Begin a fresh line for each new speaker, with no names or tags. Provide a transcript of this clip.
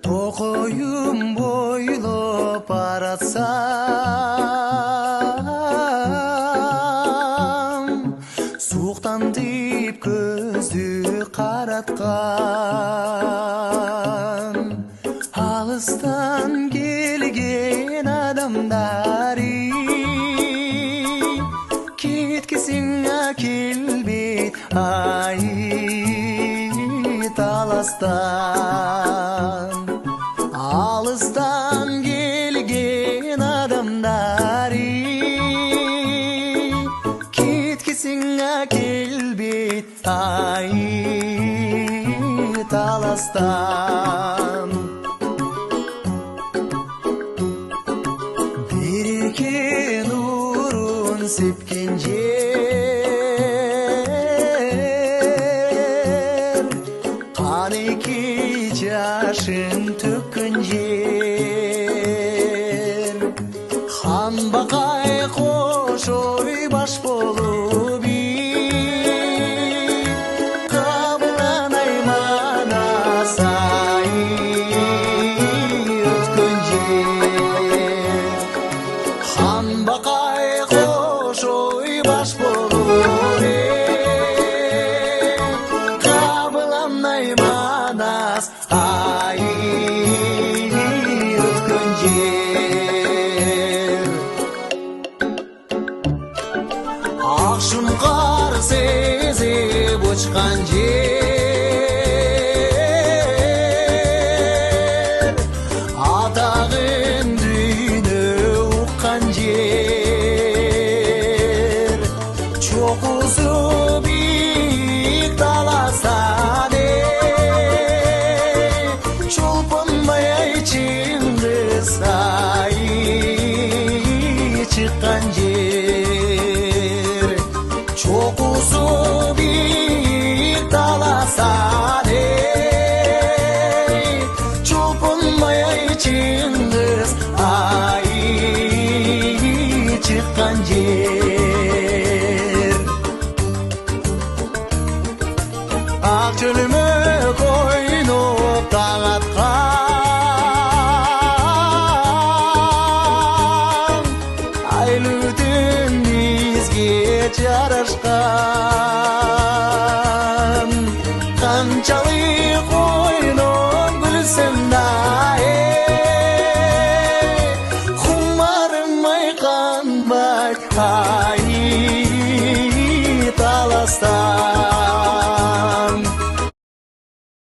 Токойым бойлоп баратсам, суықтан тиіп көзді қаратқан, алыстан келген адамдары кеткісің келбейт ай таластан. Алыстан келген адамдары кеткісің келбейт ай таластан. Береке нұрын сепкен жер, қанеке жашын төккен жер, хан бақай қош ойбаш болып қабылан айманас ай өткен жер. Хан бақай қош ойбаш болып қабылан айманас ай өткен жер. Ақшұңқар сезіп ұшқан жер, атағын дүйні ұққан жер, чоқысы биік таластан чолпынбай Шыңғыс ай шыққан жер, чоқысы биік таластан чолпынбай Шыңғыс ай шыққан жер. Ақ чөлімі койнып таң атқан, айлы түн бізге жарашқан, қаншалық ойнап күлсін ай, құмарым ай қанбай ай